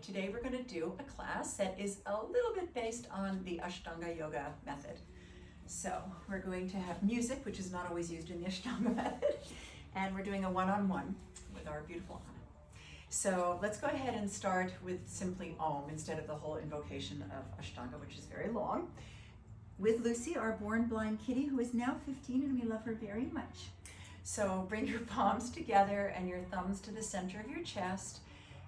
Today we're going to do a class that is a little bit based on the Ashtanga yoga method. So we're going to have music, which is not always used in the Ashtanga method, and we're doing a one-on-one with our beautiful Anna. So let's go ahead and start with simply Om instead of the whole invocation of Ashtanga, which is very long. With Lucy, our born blind kitty, who is now 15, and we love her very much. So bring your palms together and your thumbs to the center of your chest,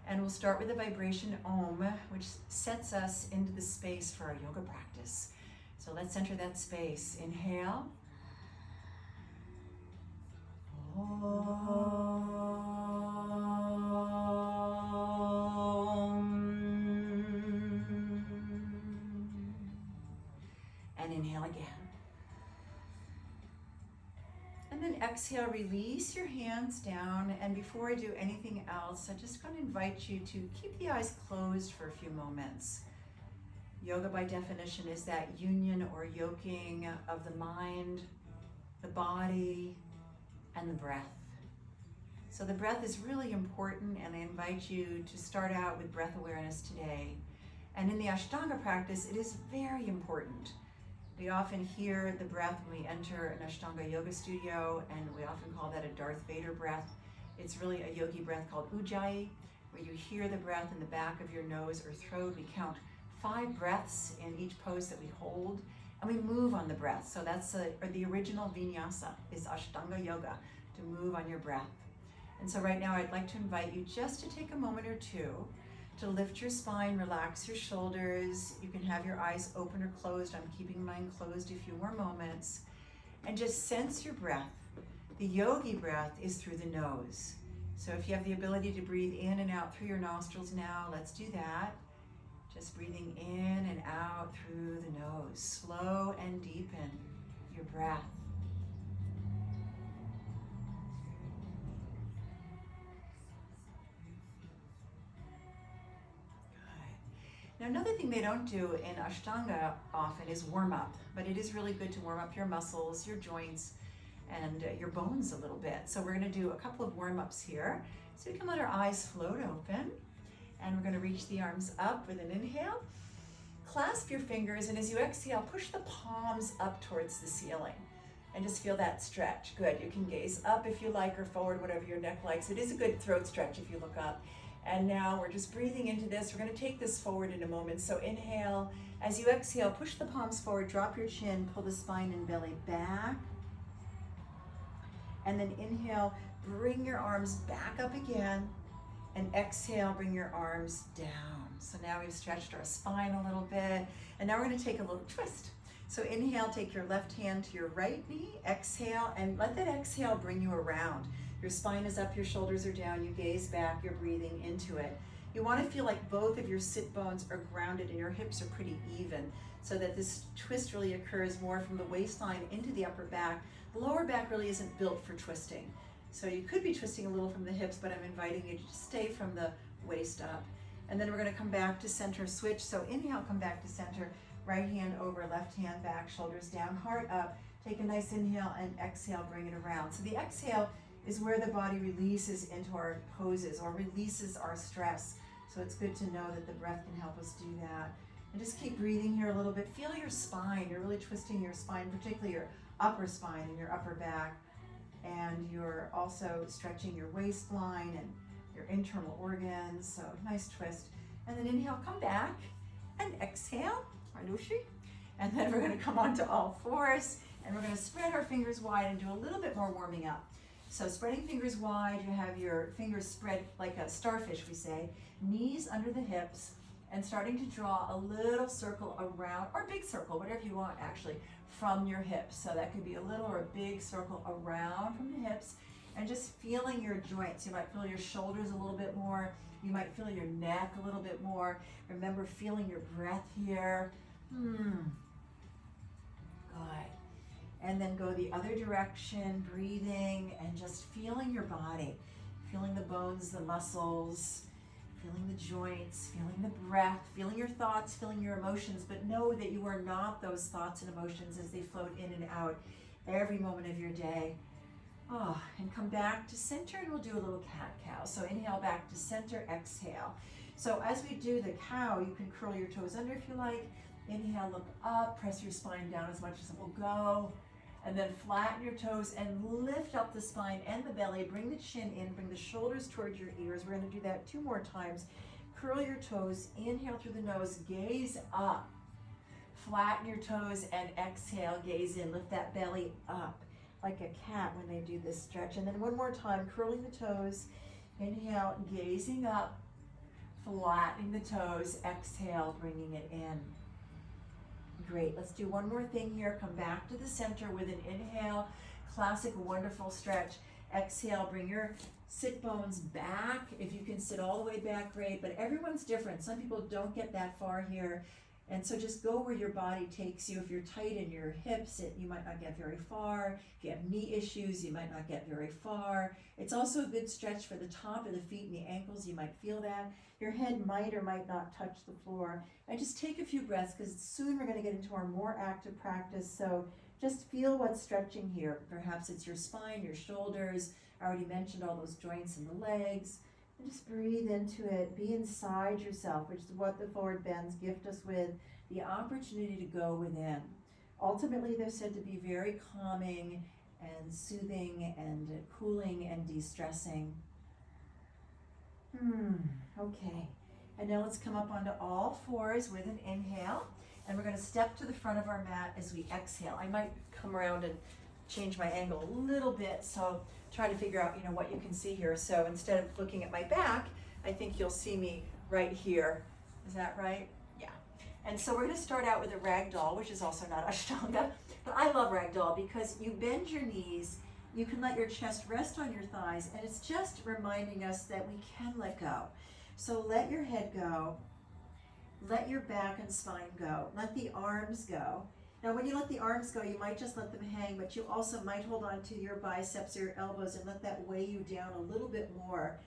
and we'll start with the vibration Om, which sets us into the space for our yoga practice. So let's enter that space. Inhale. And inhale again. And then exhale, release your hands down. And before I do anything else, I'm just going to invite you to keep the eyes closed for a few moments. Yoga, by definition, is that union or yoking of the mind, the body, and the breath. So the breath is really important, and I invite you to start out with breath awareness today. And in the Ashtanga practice, it is very important. We often hear the breath when we enter an Ashtanga yoga studio, and we often call that a Darth Vader breath. It's really a yogi breath called Ujjayi, where you hear the breath in the back of your nose or throat. We count 5 breaths in each pose that we hold, and we move on the breath. So that's the original vinyasa is Ashtanga yoga, to move on your breath. And so right now I'd like to invite you just to take a moment or two to lift your spine, relax your shoulders. You can have your eyes open or closed. I'm keeping mine closed a few more moments. And just sense your breath. The yogi breath is through the nose. So if you have the ability to breathe in and out through your nostrils now, let's do that. Just breathing in and out through the nose. Slow and deepen your breath. Now, another thing they don't do in Ashtanga often is warm up, but it is really good to warm up your muscles, your joints, and your bones a little bit. So we're going to do a couple of warm-ups here. So we can let our eyes float open, and we're going to reach the arms up with an inhale. Clasp your fingers, and as you exhale, push the palms up towards the ceiling, and just feel that stretch. Good. You can gaze up if you like, or forward, whatever your neck likes. It is a good throat stretch if you look up. And now we're just breathing into this. We're going to take this forward in a moment. So inhale. As you exhale, push the palms forward, drop your chin, pull the spine and belly back. And then inhale, bring your arms back up again. And exhale, bring your arms down. So now we've stretched our spine a little bit. And now we're going to take a little twist. So inhale, take your left hand to your right knee. Exhale, and let that exhale bring you around. Your spine is up, your shoulders are down, you gaze back, you're breathing into it. You want to feel like both of your sit bones are grounded and your hips are pretty even, so that this twist really occurs more from the waistline into the upper back. The lower back really isn't built for twisting. So you could be twisting a little from the hips, but I'm inviting you to just stay from the waist up. And then we're going to come back to center switch. So inhale, come back to center, right hand over, left hand back, shoulders down, heart up. Take a nice inhale and exhale, bring it around. So the exhale is where the body releases into our poses or releases our stress. So it's good to know that the breath can help us do that. And just keep breathing here a little bit. Feel your spine. You're really twisting your spine, particularly your upper spine and your upper back. And you're also stretching your waistline and your internal organs. So nice twist. And then inhale, come back and exhale, Anushi. And then we're going to come onto all fours and we're going to spread our fingers wide and do a little bit more warming up. So spreading fingers wide, you have your fingers spread like a starfish, we say, knees under the hips, and starting to draw a little circle around, or a big circle, whatever you want actually, from your hips. So that could be a little or a big circle around from the hips, and just feeling your joints. You might feel your shoulders a little bit more. You might feel your neck a little bit more. Remember feeling your breath here. Good. And then go the other direction, breathing and just feeling your body, feeling the bones, the muscles, feeling the joints, feeling the breath, feeling your thoughts, feeling your emotions, but know that you are not those thoughts and emotions as they float in and out every moment of your day. Oh, and come back to center, and we'll do a little cat-cow. So inhale back to center, exhale. So as we do the cow, you can curl your toes under if you like. Inhale, look up, press your spine down as much as it will go. And then flatten your toes and lift up the spine and the belly. Bring the chin in, bring the shoulders towards your ears. We're going to do that 2 more times. Curl your toes, inhale through the nose, gaze up. Flatten your toes and exhale, gaze in. Lift that belly up like a cat when they do this stretch. And then one more time, curling the toes. Inhale, gazing up, flattening the toes. Exhale, bringing it in. Great, let's do one more thing here. Come back to the center with an inhale, classic wonderful stretch. Exhale, bring your sit bones back. If you can sit all the way back, great, but everyone's different. Some people don't get that far here. And so just go where your body takes you. If you're tight in your hips, you might not get very far. If you have knee issues, you might not get very far. It's also a good stretch for the top of the feet and the ankles. You might feel that. Your head might or might not touch the floor. And just take a few breaths, because soon we're going to get into our more active practice. So just feel what's stretching here. Perhaps it's your spine, your shoulders. I already mentioned all those joints in the legs. And just breathe into it. Be inside yourself, which is what the forward bends gift us with, the opportunity to go within. Ultimately, they're said to be very calming and soothing and cooling and de-stressing. Okay. And now let's come up onto all fours with an inhale. And we're going to step to the front of our mat as we exhale. I might come around and change my angle a little bit, so try to figure out, what you can see here. So instead of looking at my back, I think you'll see me right here. Is that right? Yeah. And so we're going to start out with a ragdoll, which is also not Ashtanga, but I love ragdoll because you bend your knees, you can let your chest rest on your thighs, and it's just reminding us that we can let go. So let your head go, let your back and spine go, let the arms go. Now, when you let the arms go, you might just let them hang, but you also might hold on to your biceps or your elbows and let that weigh you down a little bit more.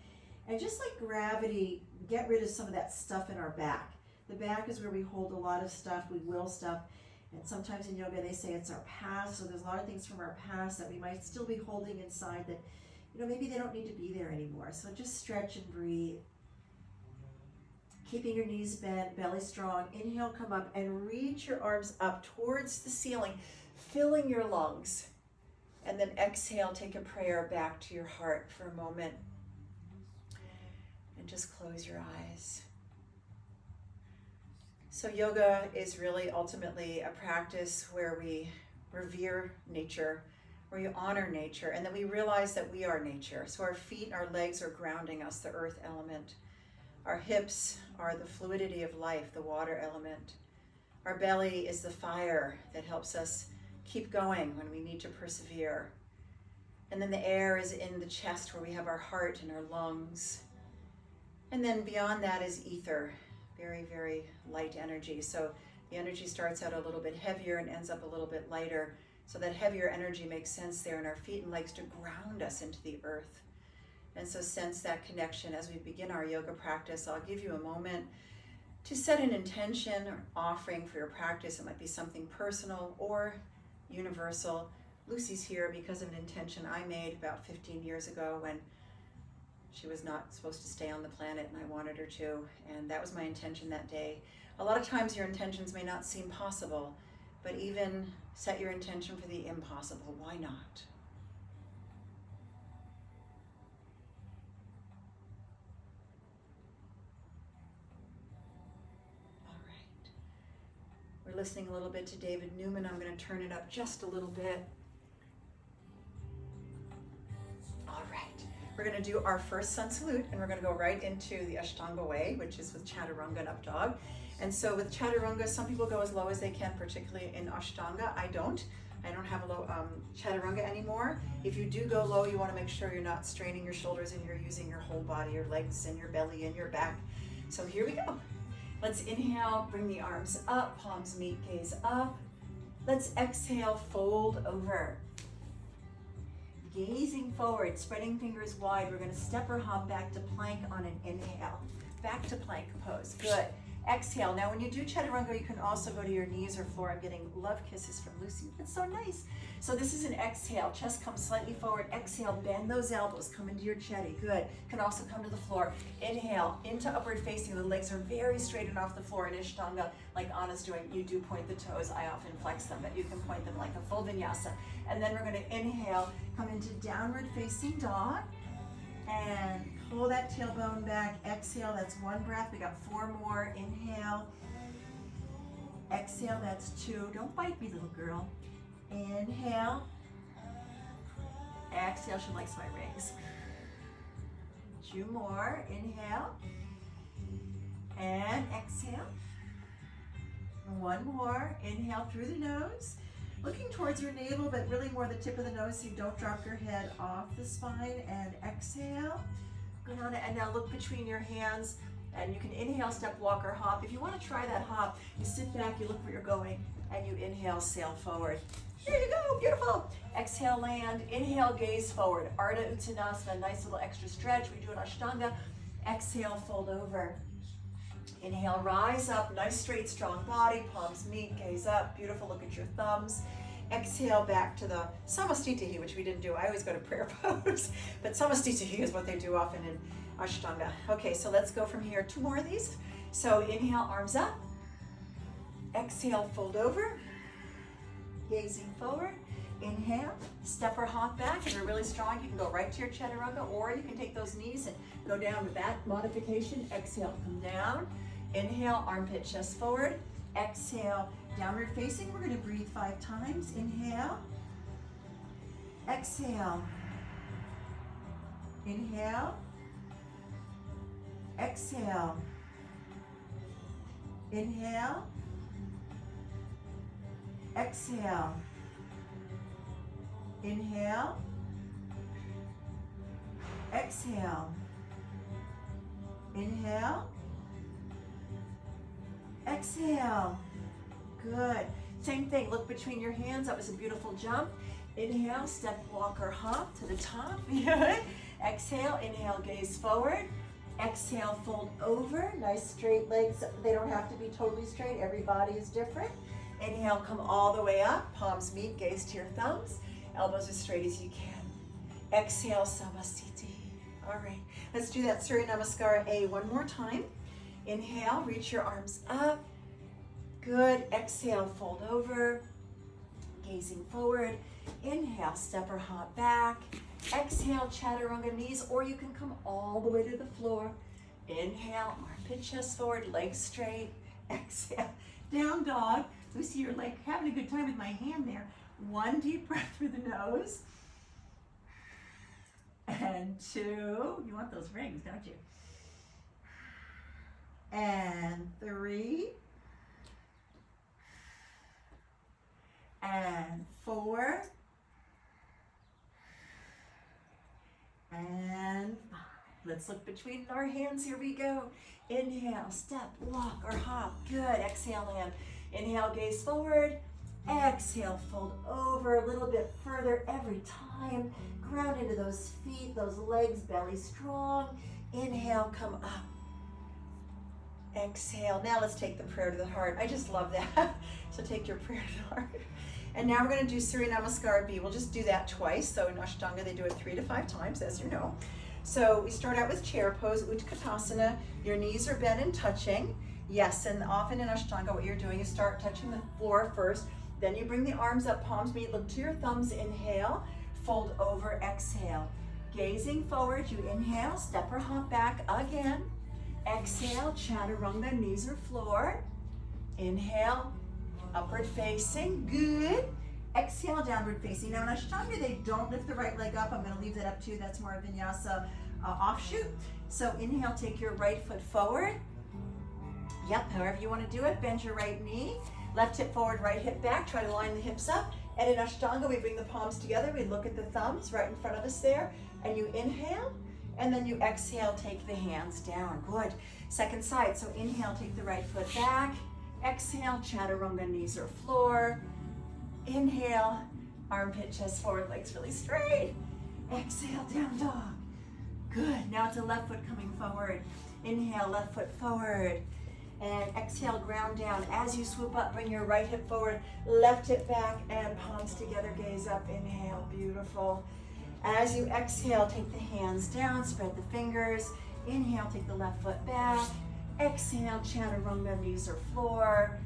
And just like gravity, get rid of some of that stuff in our back. The back is where we hold a lot of stuff, we will stuff. And sometimes in yoga, they say it's our past. So there's a lot of things from our past that we might still be holding inside that, maybe they don't need to be there anymore. So just stretch and breathe. Keeping your knees bent, belly strong. Inhale, come up and reach your arms up towards the ceiling, filling your lungs. And then exhale, take a prayer back to your heart for a moment. And just close your eyes. So yoga is really ultimately a practice where we revere nature, where you honor nature, and then we realize that we are nature. So our feet, our legs are grounding us, the earth element. Our hips are the fluidity of life, the water element. Our belly is the fire that helps us keep going when we need to persevere. And then the air is in the chest where we have our heart and our lungs. And then beyond that is ether, very, very light energy. So the energy starts out a little bit heavier and ends up a little bit lighter. So that heavier energy makes sense there in our feet and legs to ground us into the earth. And so sense that connection as we begin our yoga practice. I'll give you a moment to set an intention or offering for your practice. It might be something personal or universal. Lucy's here because of an intention I made about 15 years ago when she was not supposed to stay on the planet and I wanted her to. And that was my intention that day. A lot of times your intentions may not seem possible, but even set your intention for the impossible. Why not? We're listening a little bit to David Newman. I'm going to turn it up just a little bit. All right. We're going to do our first sun salute, and we're going to go right into the Ashtanga way, which is with Chaturanga and up dog. And so with Chaturanga, some people go as low as they can, particularly in Ashtanga. I don't have a low Chaturanga anymore. If you do go low, you want to make sure you're not straining your shoulders and you're using your whole body, your legs and your belly and your back. So here we go. Let's inhale, bring the arms up, palms meet, gaze up. Let's exhale, fold over. Gazing forward, spreading fingers wide. We're going to step or hop back to plank on an inhale. Back to plank pose. Good. Exhale. Now when you do chaturanga, you can also go to your knees or floor. I'm getting love kisses from Lucy. That's so nice. So this is an exhale. Chest comes slightly forward. Exhale, bend those elbows. Come into your chetty. Good. Can also come to the floor. Inhale into upward facing. The legs are very straight and off the floor. In Ashtanga, like Anna's doing, you do point the toes. I often flex them, but you can point them like a full vinyasa. And then we're going to inhale, come into downward facing dog. And pull that tailbone back. Exhale, that's one breath. We got 4 more. Inhale. Exhale, that's 2. Don't bite me, little girl. Inhale. Exhale, she likes my rings. 2 more. Inhale. And exhale. 1 more. Inhale through the nose. Looking towards your navel, but really more the tip of the nose so you don't drop your head off the spine. And exhale. Good on it. And now look between your hands. And you can inhale, step, walk, or hop. If you want to try that hop, you sit back, you look where you're going, and you inhale, sail forward. There you go. Beautiful. Exhale, land. Inhale, gaze forward. Ardha Uttanasana, nice little extra stretch. We do an Ashtanga. Exhale, fold over. Inhale, rise up, nice straight strong body, palms meet, gaze up, beautiful, look at your thumbs. Exhale back to the Samastitihi, which we didn't do. I always go to prayer pose, but Samastitihi is what they do often in Ashtanga. Okay, so let's go from here. 2 more of these. So inhale, arms up. Exhale, fold over. Gazing forward. Inhale, step or hop back. If you're really strong, you can go right to your chaturanga, or you can take those knees and go down with that modification. Exhale, come down. Inhale, armpit, chest forward. Exhale, downward facing. We're going to breathe 5 times. Inhale. Exhale. Inhale. Exhale. Inhale. Exhale. Inhale. Exhale. Inhale. Exhale. Good. Same thing. Look between your hands. That was a beautiful jump. Inhale, step, walk, or hop to the top. Good. Exhale. Inhale, gaze forward. Exhale, fold over. Nice straight legs. They don't have to be totally straight. Every body is different. Inhale, come all the way up. Palms meet, gaze to your thumbs. Elbows as straight as you can. Exhale, Samastiti. All right. Let's do that Surya Namaskara A one more time. Inhale, reach your arms up. Good. Exhale, fold over. Gazing forward. Inhale, step or hop back. Exhale, chaturanga knees, or you can come all the way to the floor. Inhale, armpit, chest forward, legs straight. Exhale, down dog. Lucy, you're like having a good time with my hand there. 1 deep breath through the nose. And 2. You want those rings, don't you? And 3. And 4. And 5. Let's look between our hands. Here we go. Inhale, step, walk, or hop. Good. Exhale, land. Inhale, gaze forward. Exhale, fold over a little bit further every time. Ground into those feet, those legs, belly strong. Inhale, come up. Exhale. Now let's take the prayer to the heart. I just love that. So take your prayer to the heart. And now we're going to do Surya Namaskar B. We'll just do that twice. So in Ashtanga, they do it 3 to 5 times, as you know. So we start out with chair pose, Utkatasana. Your knees are bent and touching. Yes, and often in Ashtanga, what you're doing is start touching the floor first. Then you bring the arms up, palms meet, look to your thumbs, inhale, fold over, exhale. Gazing forward, you inhale, step or hop back again. Exhale, chaturanga, knees or floor. Inhale, upward facing, good. Exhale, downward facing. Now in Ashtanga, they don't lift the right leg up. I'm gonna leave that up to you. That's more a vinyasa offshoot. So inhale, take your right foot forward. Yep, however you wanna do it. Bend your right knee. Left hip forward, right hip back. Try to line the hips up. And in Ashtanga, we bring the palms together. We look at the thumbs right in front of us there. And you inhale, and then you exhale, take the hands down. Good. Second side. So inhale, take the right foot back. Exhale, chaturanga, knees or floor. Inhale, armpit, chest forward, legs really straight. Exhale, down dog. Good. Now it's a left foot coming forward. Inhale, left foot forward. And exhale, ground down. As you swoop up, bring your right hip forward, left hip back, and palms together, gaze up, inhale, beautiful. As you exhale, take the hands down, spread the fingers. Inhale, take the left foot back. Exhale, chaturanga, knees or floor.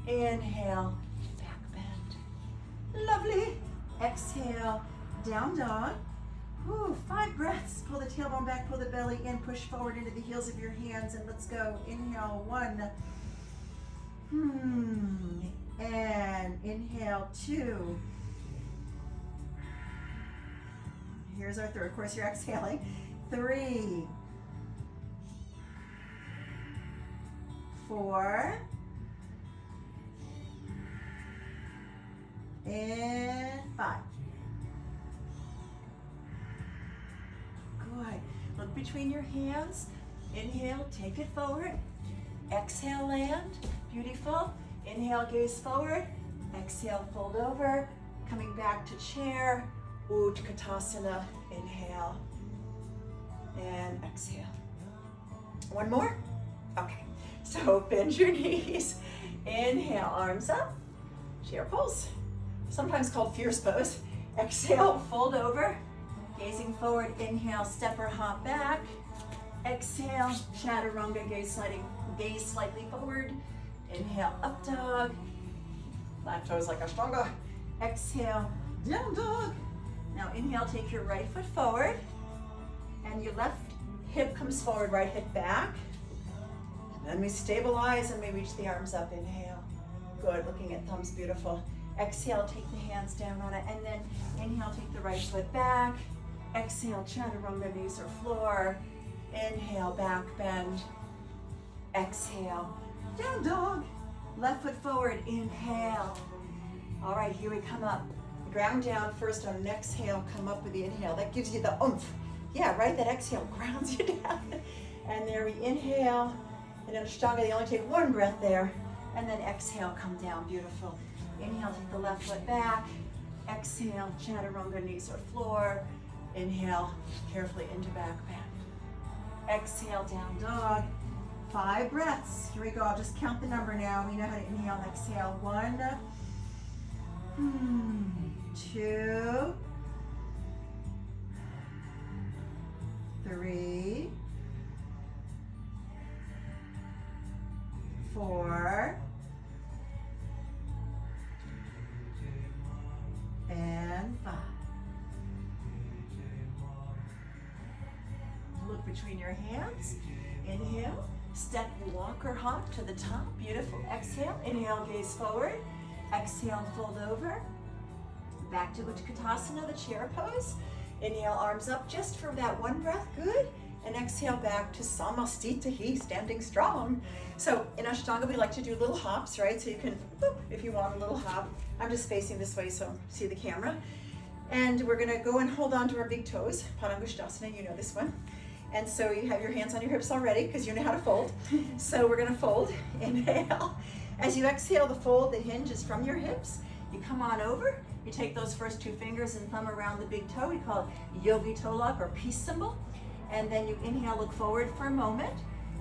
Inhale, back bend. Lovely. Exhale, down dog. Whew, 5 breaths. Pull the tailbone back, pull the belly in, push forward into the heels of your hands, and let's go. Inhale, 1. And inhale, 2. Here's our third. Of course, you're exhaling. 3, 4, and 5. Good. Look between your hands. Inhale, take it forward. Exhale, land. Beautiful. Inhale, gaze forward. Exhale, fold over. Coming back to chair. Utkatasana. Inhale. And exhale. One more. Okay. So bend your knees. Inhale, arms up. Chair pose. Sometimes called fierce pose. Exhale, fold over. Gazing forward, inhale, step or hop back. Exhale, chaturanga, gaze slightly forward. Inhale, up dog. Flat toes like Ashtanga. Exhale, down dog. Now inhale, take your right foot forward. And your left hip comes forward, right hip back. And then we stabilize and we reach the arms up, inhale. Good, looking at thumbs, beautiful. Exhale, take the hands down on it. And then inhale, take the right foot back. Exhale, chaturanga, knees or floor. Inhale, back bend. Exhale, down dog. Left foot forward, inhale. All right, here we come up. Ground down first on an exhale, come up with the inhale. That gives you the oomph. Yeah, right, that exhale grounds you down. And there we inhale. And in Ashtanga, you only take 1 breath there. And then exhale, come down, beautiful. Inhale, take the left foot back. Exhale, chaturanga, knees or floor. Inhale, carefully into back bend. Exhale, down dog. 5 breaths. Here we go. I'll just count the number now. We know how to inhale and exhale. 1, 2, 3, 4, and 5. Look between your hands. Inhale, step, walk or hop to the top. Beautiful. Exhale, inhale, gaze forward. Exhale, fold over. Back to Utkatasana, the chair pose. Inhale, arms up just for that 1 breath. Good. And exhale back to Samastitahi, standing strong. So in Ashtanga, we like to do little hops, right? So you can, boop, if you want a little hop. I'm just facing this way so see the camera. And we're gonna go and hold on to our big toes. Padangusthasana, you know this one. And so you have your hands on your hips already because you know how to fold. So we're gonna fold, inhale. As you exhale the fold, the hinge is from your hips. You come on over, you take those first 2 fingers and thumb around the big toe. We call it yogi toe lock or peace symbol. And then you inhale, look forward for a moment.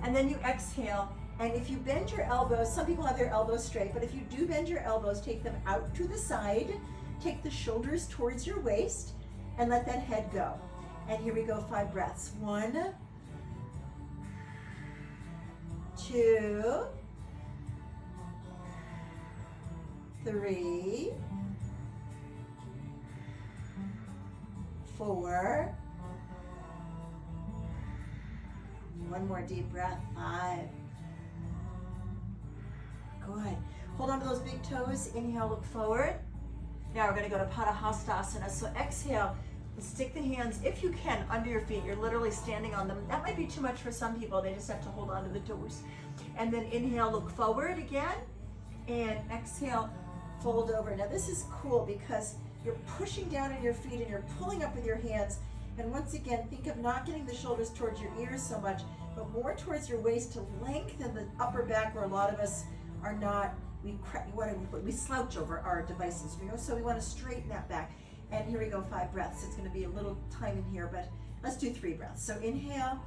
And then you exhale. And if you bend your elbows, some people have their elbows straight, but if you do bend your elbows, take them out to the side. Take the shoulders towards your waist and let that head go. And here we go, 5 breaths. 1, 2, 3, 4. One more deep breath. 5. Good. Hold on to those big toes. Inhale, look forward. Now we're going to go to Padahastasana. So exhale, stick the hands, if you can, under your feet. You're literally standing on them. That might be too much for some people. They just have to hold on to the toes. And then inhale, look forward again. And exhale, fold over. Now this is cool because you're pushing down on your feet and you're pulling up with your hands. And once again, think of not getting the shoulders towards your ears so much, but more towards your waist to lengthen the upper back, where a lot of us are not. We slouch over our devices, you know, so we want to straighten that back. And here we go, 5 breaths. It's going to be a little time in here, but let's do 3 breaths. So inhale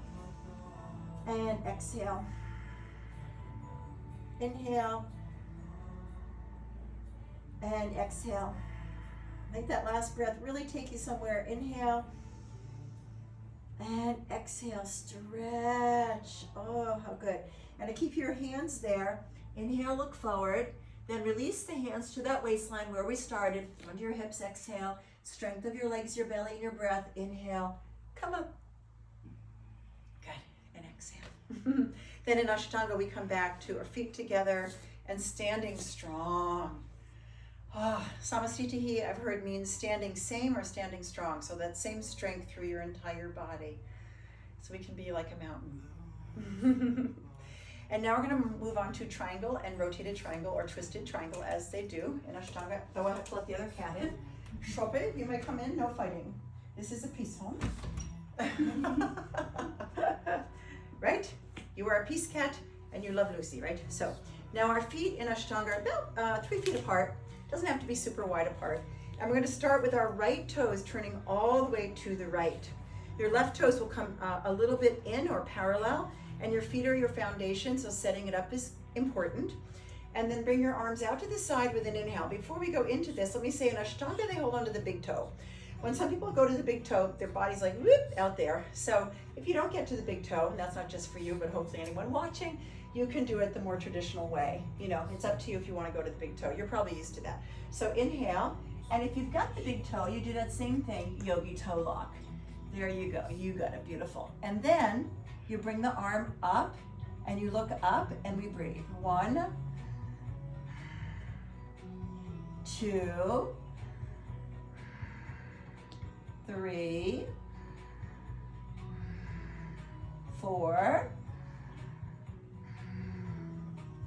and exhale. Inhale. And exhale. Make that last breath really take you somewhere. Inhale. And exhale, stretch. Oh, how good. And to keep your hands there, inhale, look forward. Then release the hands to that waistline where we started. Under your hips, exhale. Strength of your legs, your belly, and your breath. Inhale, come up. Good, and exhale. Then in Ashtanga, we come back to our feet together and standing strong. Samastitihi, I've heard means standing same or standing strong. So that same strength through your entire body. So we can be like a mountain. And now we're going to move on to triangle and rotated triangle or twisted triangle as they do in Ashtanga. Though I have to let the other cat in. Shope, you may come in, no fighting. This is a peace home. Right? You are a peace cat and you love Lucy, right? So now our feet in Ashtanga are about 3 feet apart. Doesn't have to be super wide apart. And we're going to start with our right toes turning all the way to the right. Your left toes will come a little bit in or parallel, and your feet are your foundation, so setting it up is important. And then bring your arms out to the side with an inhale. Before we go into this, let me say in Ashtanga, they hold on to the big toe. When some people go to the big toe, their body's like whoop out there. So if you don't get to the big toe, and that's not just for you, but hopefully anyone watching, you can do it the more traditional way. You know, it's up to you if you want to go to the big toe. You're probably used to that. So inhale, and if you've got the big toe, you do that same thing, yogi toe lock. There you go, you got it, beautiful. And then you bring the arm up, and you look up, and we breathe. 1, 2, 3, 4,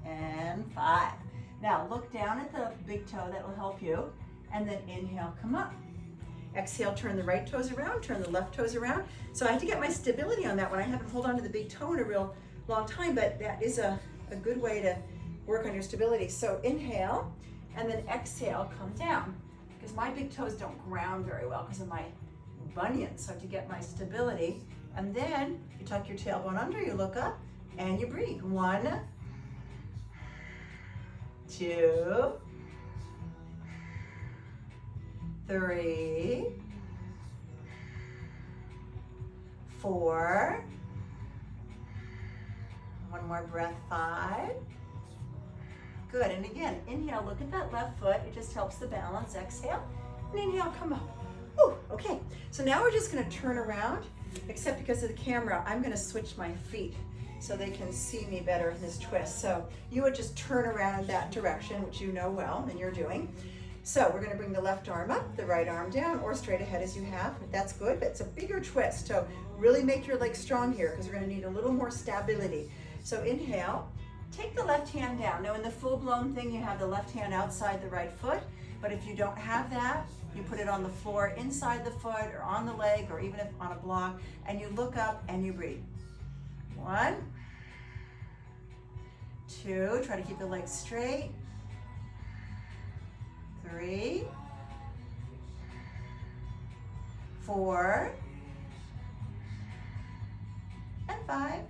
and 5. Now look down at the big toe, that will help you, and then inhale, come up. Exhale, turn the right toes around, turn the left toes around. So I had to get my stability on that one. I haven't held on to the big toe in a real long time, but that is a good way to work on your stability. So inhale, and then exhale, come down. Because my big toes don't ground very well because of my bunion. So to get my stability, and then you tuck your tailbone under, you look up, and you breathe. 1, 2, 3, 4, one more breath, 5. Good, and again, inhale, look at that left foot, it just helps the balance. Exhale, and inhale, come up. Whew, okay, so now we're just gonna turn around, except because of the camera, I'm gonna switch my feet so they can see me better in this twist. So you would just turn around in that direction, which you know well, and you're doing. So we're gonna bring the left arm up, the right arm down, or straight ahead as you have. That's good, but it's a bigger twist. So really make your legs strong here because we're gonna need a little more stability. So inhale, take the left hand down. Now in the full-blown thing, you have the left hand outside the right foot, but if you don't have that, you put it on the floor, inside the foot, or on the leg, or even if on a block, and you look up and you breathe. 1, 2, try to keep the legs straight. 3, 4, and 5.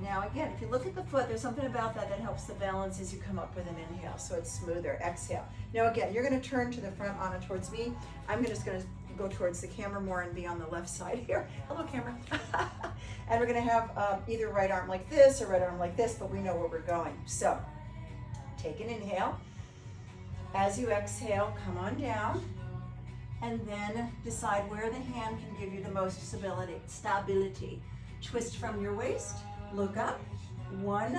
Now again, if you look at the foot, there's something about that that helps the balance as you come up with an inhale, so it's smoother. Exhale. Now again, you're going to turn to the front, Anna, towards me. I'm just going to go towards the camera more and be on the left side here. Hello, camera. And we're going to have either right arm like this or right arm like this, but we know where we're going. So take an inhale. As you exhale, come on down, and then decide where the hand can give you the most stability. Twist from your waist, look up. 1,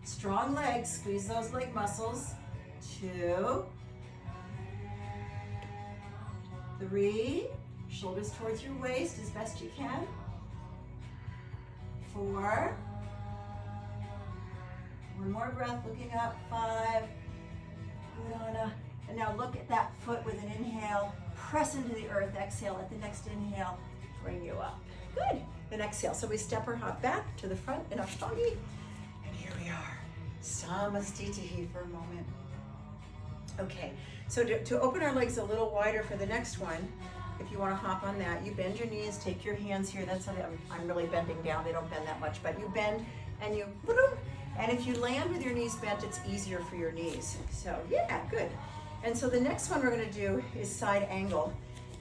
strong legs, squeeze those leg muscles. 2, 3, shoulders towards your waist as best you can. 4, one more breath, looking up. 5, and now look at that foot with an inhale, press into the earth. Exhale, at the next inhale, bring you up. Good, then exhale. So we step or hop back to the front in Ashtangi, and here we are, Samastitihi for a moment. Okay, so to open our legs a little wider for the next one, if you want to hop on that, you bend your knees, take your hands here. That's how I'm really bending down. They don't bend that much, but you bend and you, And if you land with your knees bent, it's easier for your knees. So yeah, good. And so the next one we're gonna do is side angle.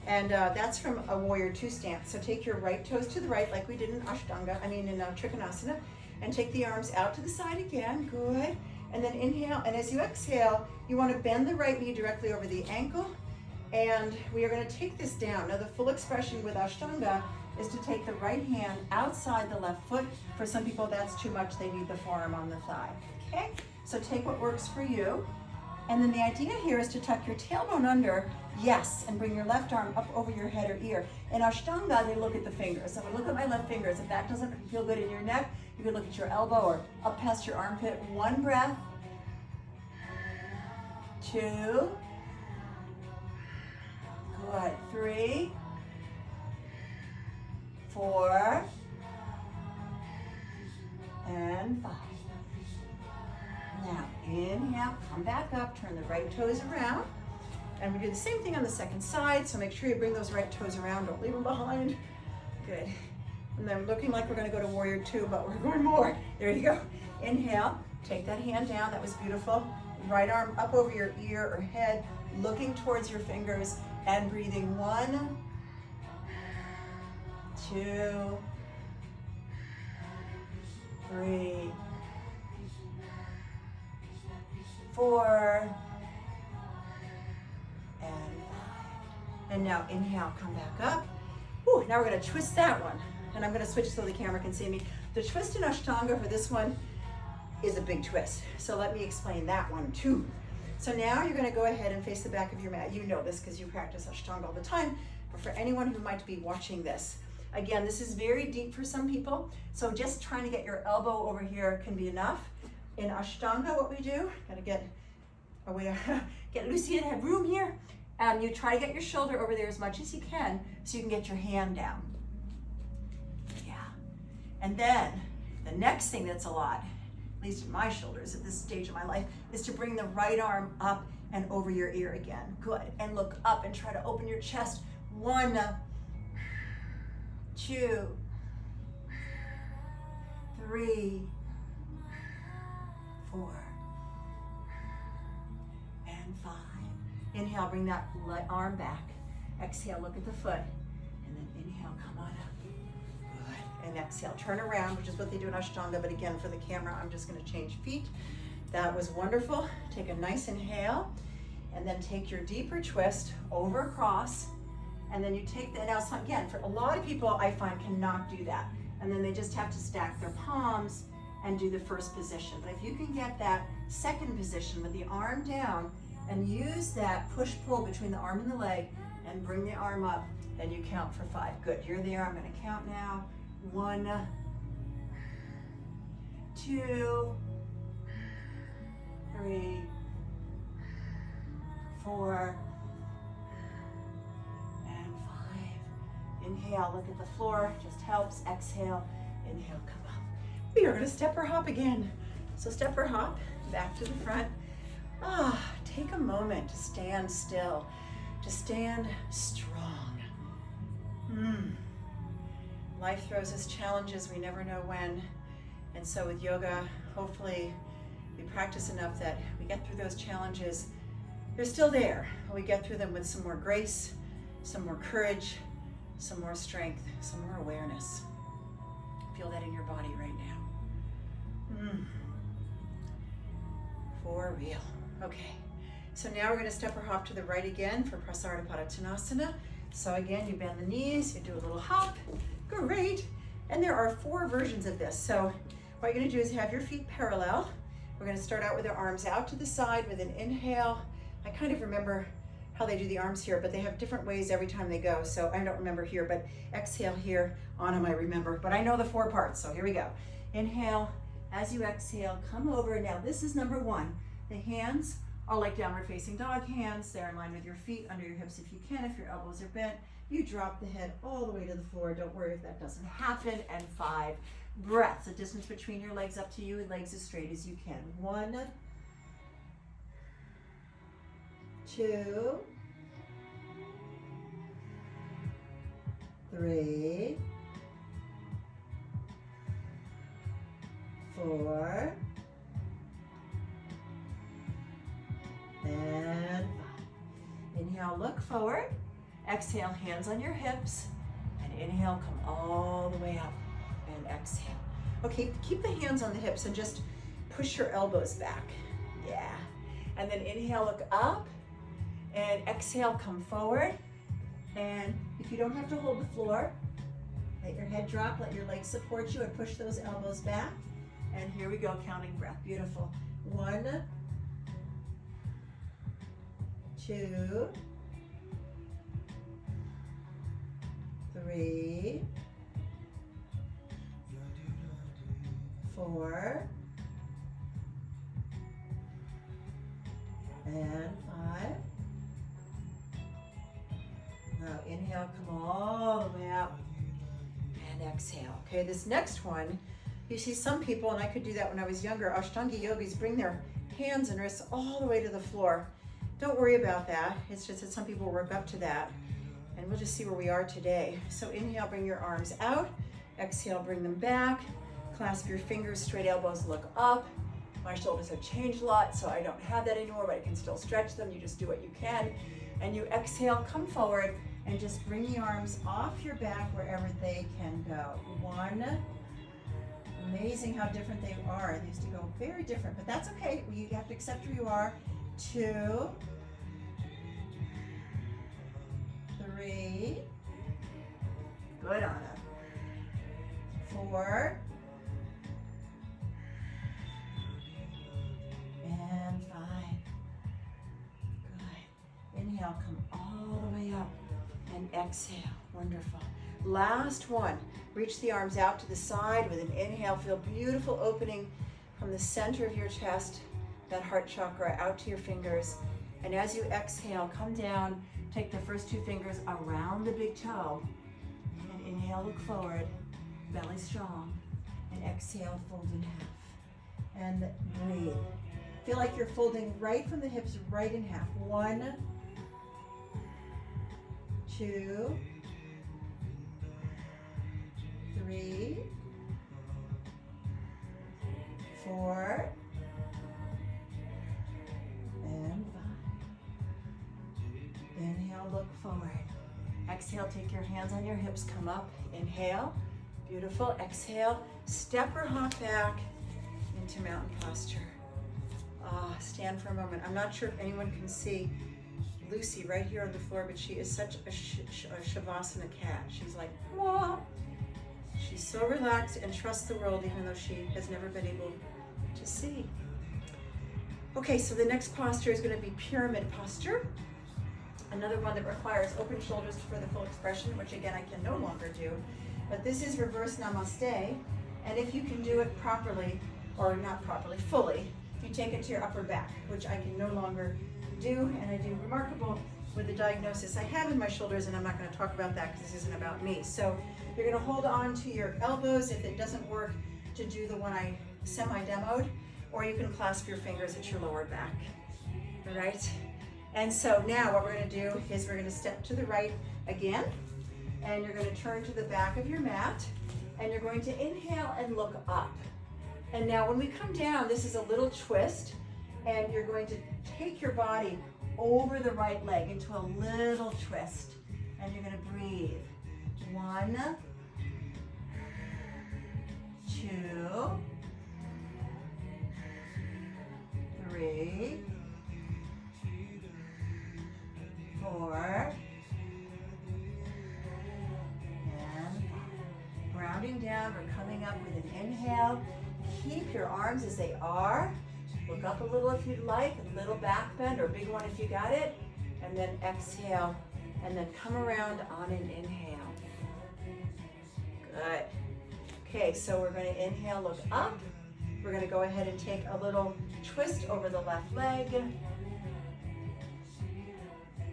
And that's from a warrior two stance. So take your right toes to the right like we did in Trikonasana, and take the arms out to the side again, good. And then inhale, and as you exhale, you wanna bend the right knee directly over the ankle, and we are gonna take this down. Now the full expression with Ashtanga is to take the right hand outside the left foot. For some people that's too much, they need the forearm on the thigh, okay? So take what works for you. And then the idea here is to tuck your tailbone under, yes, and bring your left arm up over your head or ear. In Ashtanga, they look at the fingers. So look at my left fingers. If that doesn't feel good in your neck, you can look at your elbow or up past your armpit. One breath, two, good, 3, 4, and 5. Now inhale, come back up, turn the right toes around. And we do the same thing on the second side, so make sure you bring those right toes around, don't leave them behind. Good. And then looking like we're gonna go to warrior two, but we're going more. There you go. Inhale, take that hand down, that was beautiful. Right arm up over your ear or head, looking towards your fingers, and breathing 1, 2, 3, 4, and 5. And now inhale, come back up. Whew, now we're gonna twist that one. And I'm gonna switch so the camera can see me. The twist in Ashtanga for this one is a big twist. So let me explain that one too. So now you're gonna go ahead and face the back of your mat. You know this because you practice Ashtanga all the time, but for anyone who might be watching this, again, this is very deep for some people. So just trying to get your elbow over here can be enough. In Ashtanga, what we do, gotta get away, get Lucy and have room here. You try to get your shoulder over there as much as you can so you can get your hand down. Yeah. And then the next thing that's a lot, at least in my shoulders at this stage of my life, is to bring the right arm up and over your ear again. Good. And look up and try to open your chest. 1, 2, 3, 4, and 5. Inhale, bring that arm back. Exhale, look at the foot. And then inhale, come on up. Good. And exhale, turn around, which is what they do in Ashtanga, but again, for the camera, I'm just gonna change feet. That was wonderful. Take a nice inhale, and then take your deeper twist over across, and then you take the, now again, for a lot of people I find cannot do that. And then they just have to stack their palms and do the first position. But if you can get that second position with the arm down and use that push-pull between the arm and the leg and bring the arm up, then you count for 5. Good, you're there, I'm gonna count now. 1, 2, 3, 4, and 5. Inhale, look at the floor, just helps. Exhale, inhale, come up. We are gonna step or hop again. So step or hop, back to the front. Take a moment to stand still, to stand strong. Life throws us challenges, we never know when. And so with yoga, hopefully we practice enough that we get through those challenges. They're still there, but we get through them with some more grace, some more courage, some more strength, some more awareness. Feel that in your body right now. For real. Okay, so now we're gonna step or hop to the right again for Prasarnapadottanasana. So again, you bend the knees, you do a little hop, great. And there are 4 versions of this. So what you're gonna do is have your feet parallel. We're gonna start out with our arms out to the side with an inhale. I kind of remember how they do the arms here, but they have different ways every time they go. So I don't remember here, but exhale here, on them I remember. But I know the 4 parts, so here we go. Inhale, as you exhale, come over. Now this is number 1. The hands are like downward facing dog hands. They're in line with your feet, under your hips if you can. If your elbows are bent, you drop the head all the way to the floor. Don't worry if that doesn't happen. And 5 breaths. The distance between your legs up to you, legs as straight as you can. 1, 2, 3, 4, look forward. Exhale, hands on your hips. And inhale, come all the way up. And exhale. Okay, keep the hands on the hips and just push your elbows back. Yeah. And then inhale, look up. And exhale, come forward. And if you don't have to hold the floor, let your head drop, let your legs support you, and push those elbows back. And here we go, counting breath. Beautiful. 1, 2, 3, 4, and 5. Now inhale, come all the way up, and exhale. Okay, this next one, you see some people, and I could do that when I was younger, Ashtanga yogis bring their hands and wrists all the way to the floor. Don't worry about that. It's just that some people work up to that. And we'll just see where we are today. So inhale, bring your arms out. Exhale, bring them back. Clasp your fingers, straight elbows, look up. My shoulders have changed a lot, so I don't have that anymore, but I can still stretch them. You just do what you can. And you exhale, come forward, and just bring the arms off your back wherever they can go. 1. Amazing how different they are. They used to go very different, but that's okay. You have to accept who you are. 2, 3. Good, Anna. 4. And 5. Good. Inhale, come all the way up. And exhale. Wonderful. Last one. Reach the arms out to the side with an inhale. Feel beautiful opening from the center of your chest, that heart chakra, out to your fingers. And as you exhale, come down. Take the first 2 fingers around the big toe. And inhale, look forward. Belly strong. And exhale, fold in half. And breathe. Feel like you're folding right from the hips, right in half. 1, 2, 3, 4, and 5. Inhale, look forward. Exhale, take your hands on your hips, come up. Inhale, beautiful. Exhale, step or hop back into mountain posture. Stand for a moment. I'm not sure if anyone can see Lucy right here on the floor, but she is such a Shavasana cat. She's like, wah. She's so relaxed and trusts the world, even though she has never been able to see. Okay, so the next posture is going to be pyramid posture. Another one that requires open shoulders for the full expression, which again I can no longer do. But this is reverse namaste. And if you can do it properly, or not properly, fully, you take it to your upper back, which I can no longer do. And I do remarkable with the diagnosis I have in my shoulders, and I'm not going to talk about that because this isn't about me. So you're going to hold on to your elbows if it doesn't work to do the one I semi-demoed, or you can clasp your fingers at your lower back. All right? And so now what we're going to do is we're going to step to the right again, and you're going to turn to the back of your mat, and you're going to inhale and look up. And now when we come down, this is a little twist, and you're going to take your body over the right leg into a little twist, and you're going to breathe. 1, 2, 3, 4, and 5. Grounding down, we're coming up with an inhale. Keep your arms as they are. Look up a little if you'd like, a little back bend or a big one if you got it. And then exhale, and then come around on an inhale. Good. Okay, so we're going to inhale, look up. We're going to go ahead and take a little twist over the left leg.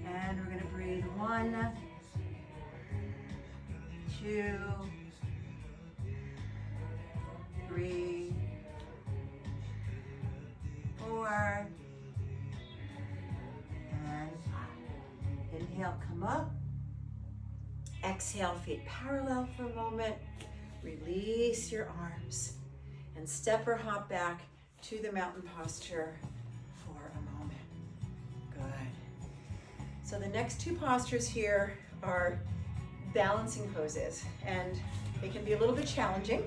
And we're going to breathe. 1, 2, 3, 4, and 5. Inhale, come up. Exhale, feet parallel for a moment. Release your arms and step or hop back to the mountain posture for a moment. Good. So the next two postures here are balancing poses, and they can be a little bit challenging.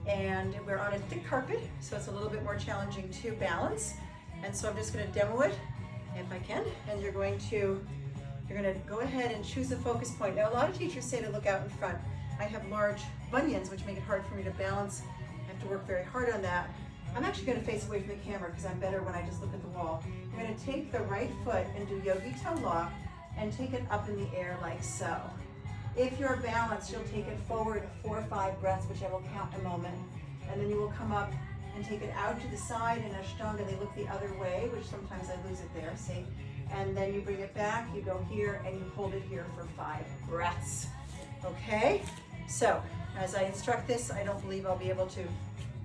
And we're on a thick carpet, so it's a little bit more challenging to balance. And so I'm just going to demo it if I can. And you're going to go ahead and choose a focus point. Now, a lot of teachers say to look out in front. I have large bunions, which make it hard for me to balance. I have to work very hard on that. I'm actually going to face away from the camera because I'm better when I just look at the wall. You're going to take the right foot and do yogi toe lock and take it up in the air like so. If you're balanced, you'll take it forward 4 or 5 breaths, which I will count in a moment. And then you will come up and take it out to the side in Ashtanga. They look the other way, which sometimes I lose it there, see? And then you bring it back, you go here, and you hold it here for 5 breaths. Okay? So, as I instruct this, I don't believe I'll be able to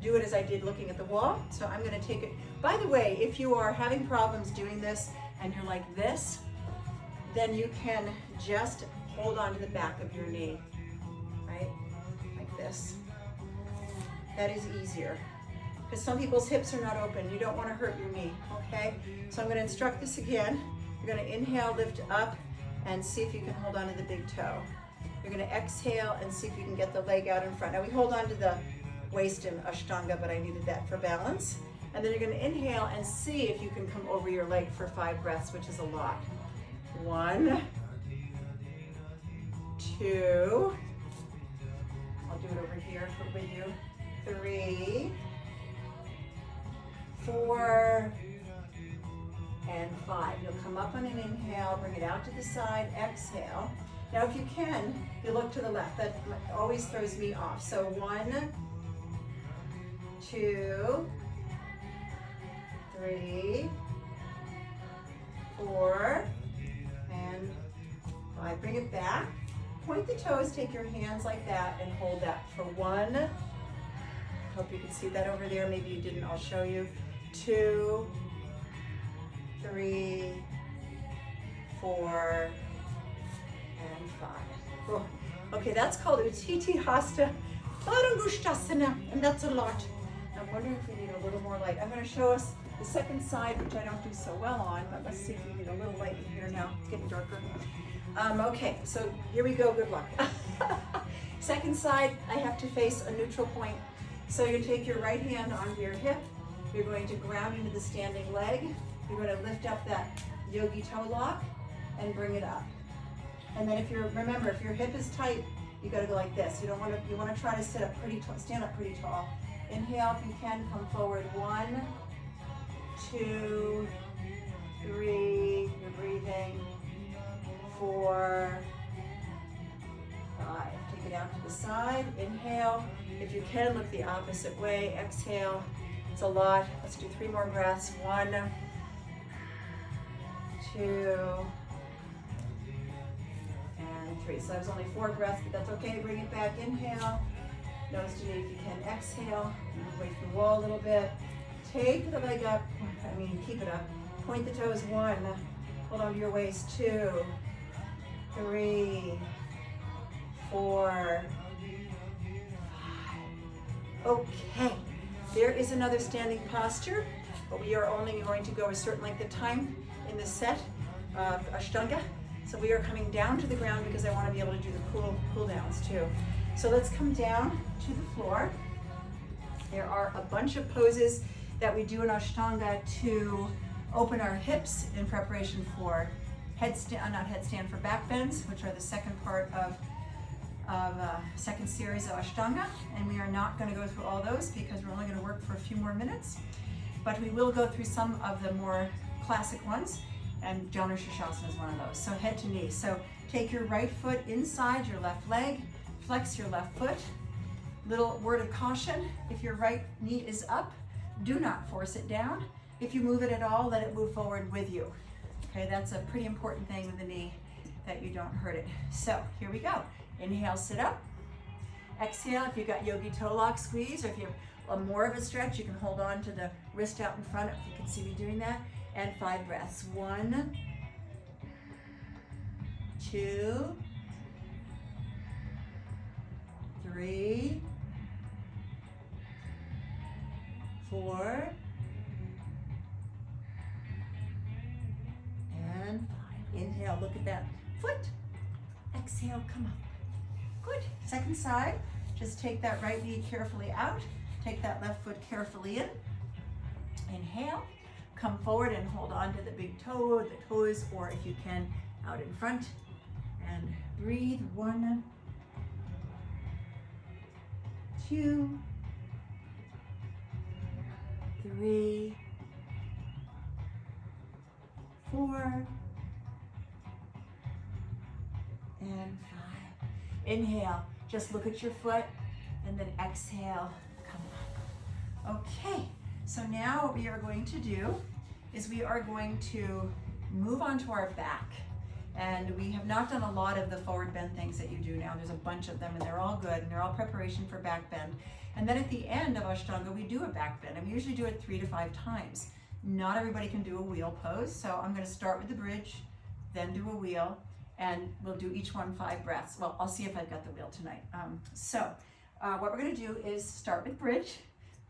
do it as I did looking at the wall. So I'm going to take it. By the way, if you are having problems doing this and you're like this, then you can just hold on to the back of your knee, right? Like this. That is easier. Because some people's hips are not open. You don't want to hurt your knee, okay? So I'm going to instruct this again. You're going to inhale, lift up, and see if you can hold on to the big toe. You're going to exhale and see if you can get the leg out in front. Now we hold on to the waist in Ashtanga, but I needed that for balance. And then you're going to inhale and see if you can come over your leg for 5 breaths, which is a lot. 1, 2, I'll do it over here with you. 3, 4, and 5. You'll come up on an inhale, bring it out to the side, exhale. Now if you can, you look to the left. That always throws me off. So 1, 2, 3, 4, and 5. Bring it back. Point the toes, take your hands like that, and hold that for 1. Hope you can see that over there. Maybe you didn't, I'll show you. 2, 3, 4, and 5. Oh, okay, that's called Uttiti Hasta Parangushtasana, and that's a lot. I'm wondering if we need a little more light. I'm going to show us the second side, which I don't do so well on, but let's see if we need a little light in here now. It's getting darker. Okay, so here we go. Good luck. Second side, I have to face a neutral point. So you take your right hand onto your hip. You're going to ground into the standing leg. You're going to lift up that yogi toe lock and bring it up. And then remember, if your hip is tight, you got to go like this. You want to try to sit up stand up pretty tall. Inhale if you can, come forward. 1, 2, 3, you're breathing. 4, 5. Take it out to the side. Inhale. If you can, look the opposite way. Exhale. It's a lot. Let's do 3 more breaths. 1, 2, and 3. So that was only 4 breaths, but that's okay. Bring it back. Inhale. Nose to knee if you can. Exhale. Move away from the wall a little bit. Take the leg up. Keep it up. Point the toes. 1. Hold on to your waist. 2, 3, 4, 5. Okay. There is another standing posture, but we are only going to go a certain length of time in this set of Ashtanga. So we are coming down to the ground because I want to be able to do the cool downs too. So let's come down to the floor. There are a bunch of poses that we do in Ashtanga to open our hips in preparation for for back bends, which are the second part of second series of Ashtanga. And we are not going to go through all those because we're only going to work for a few more minutes. But we will go through some of the more classic ones, and Janu Shirshasana is one of those. So head to knee. So take your right foot inside your left leg, flex your left foot. Little word of caution, if your right knee is up, do not force it down. If you move it at all, let it move forward with you. Okay, that's a pretty important thing with the knee, that you don't hurt it. So here we go. Inhale, sit up. Exhale, if you've got yogi toe lock, squeeze, or if you have more of a stretch, you can hold on to the wrist out in front, if you can see me doing that. And 5 breaths. 1, 2, 3, 4, and 5. Inhale, look at that foot. Exhale, come up. Good. Second side, just take that right knee carefully out. Take that left foot carefully in. Inhale, come forward and hold on to the big toe, the toes, or if you can, out in front. And breathe. 1, 2, 3, 4, and 5. Inhale, just look at your foot, and then exhale, come up. Okay, so now what we are going to do is we are going to move on to our back. And we have not done a lot of the forward bend things that you do now. There's a bunch of them, and they're all good, and they're all preparation for back bend. And then at the end of Ashtanga, we do a back bend, and we usually do it 3 to 5 times. Not everybody can do a wheel pose, so I'm going to start with the bridge, then do a wheel, and we'll do each one 5 breaths. Well, I'll see if I've got the wheel tonight. What we're going to do is start with bridge.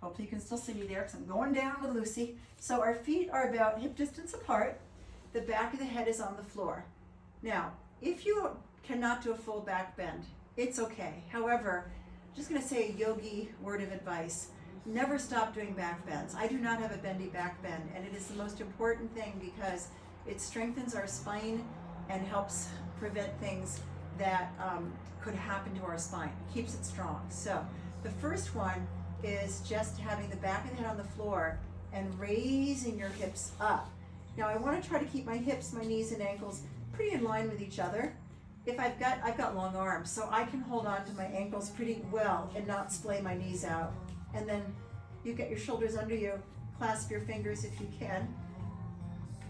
Hopefully you can still see me there because I'm going down with Lucy. So our feet are about hip distance apart. The back of the head is on the floor. Now, if you cannot do a full back bend, it's okay. However, I'm just going to say a yogi word of advice. Never stop doing back bends. I do not have a bendy back bend, and it is the most important thing because it strengthens our spine and helps prevent things that could happen to our spine. It keeps it strong. So the first one is just having the back of the head on the floor and raising your hips up. Now I want to try to keep my hips, my knees, and ankles pretty in line with each other. If I've got long arms, so I can hold on to my ankles pretty well and not splay my knees out. And then you get your shoulders under you, clasp your fingers if you can,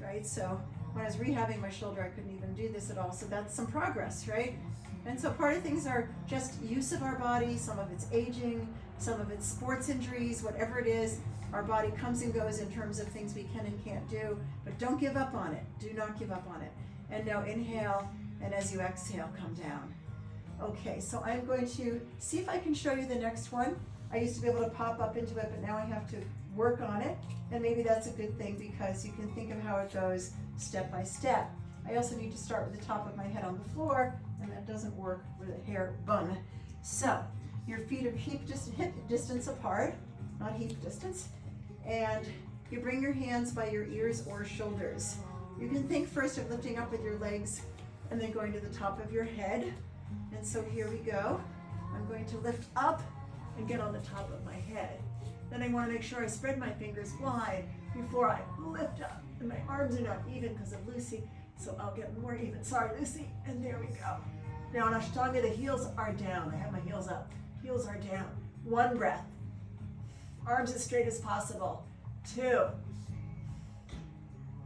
right? So when I was rehabbing my shoulder, I couldn't even do this at all. So that's some progress, right? And so part of things are just use of our body. Some of it's aging, some of it's sports injuries, whatever it is. Our body comes and goes in terms of things we can and can't do, but don't give up on it. Do not give up on it. And now inhale, and as you exhale, come down. Okay, so I'm going to see if I can show you the next one. I used to be able to pop up into it, but now I have to work on it. And maybe that's a good thing because you can think of how it goes step by step. I also need to start with the top of my head on the floor, and that doesn't work with a hair bun. So your feet are hip distance apart, not hip distance, and you bring your hands by your ears or shoulders. You can think first of lifting up with your legs and then going to the top of your head. And so here we go. I'm going to lift up and get on the top of my head. Then I want to make sure I spread my fingers wide before I lift up. And my arms are not even because of Lucy, so I'll get more even. Sorry, Lucy. And there we go. Now in Ashtanga, the heels are down. I have my heels up. Heels are down. 1 breath. Arms as straight as possible. 2,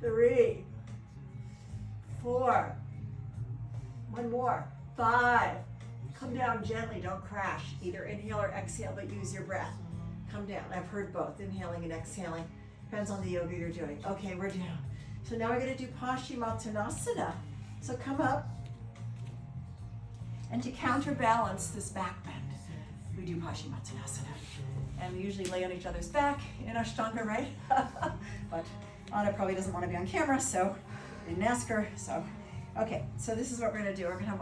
3, 4. 1 more. 5. Come down gently, don't crash. Either inhale or exhale, but use your breath. Come down. I've heard both, inhaling and exhaling. Depends on the yoga you're doing. Okay, we're down. So now we're going to do Paschimottanasana. So come up. And to counterbalance this back bend, we do Paschimottanasana. And we usually lay on each other's back in Ashtanga, right? But Anna probably doesn't want to be on camera, so I didn't ask her. So, okay, so this is what we're going to do. We're going to have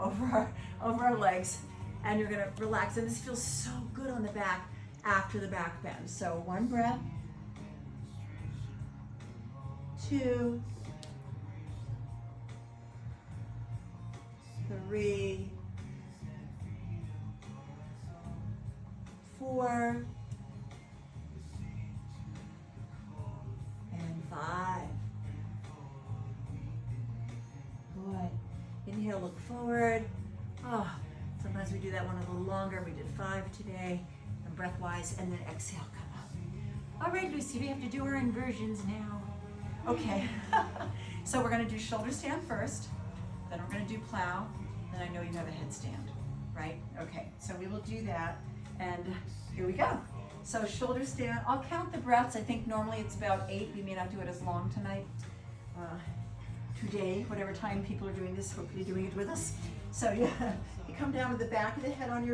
over our legs, and you're going to relax. And this feels so good on the back after the back bend. So 1 breath, 2, 3, 4, and 5. Good. Inhale, look forward. Oh, sometimes we do that one a little longer. We did 5 today, and breath-wise, and then exhale, come up. All right, Lucy, we have to do our inversions now. Okay, so we're gonna do shoulder stand first, then we're gonna do plow, then I know you have a headstand, right? Okay, so we will do that, and here we go. So shoulder stand, I'll count the breaths. I think normally it's about 8. We may not do it as long tonight. Today, whatever time people are doing this, hopefully doing it with us. So yeah, you come down with the back of the head on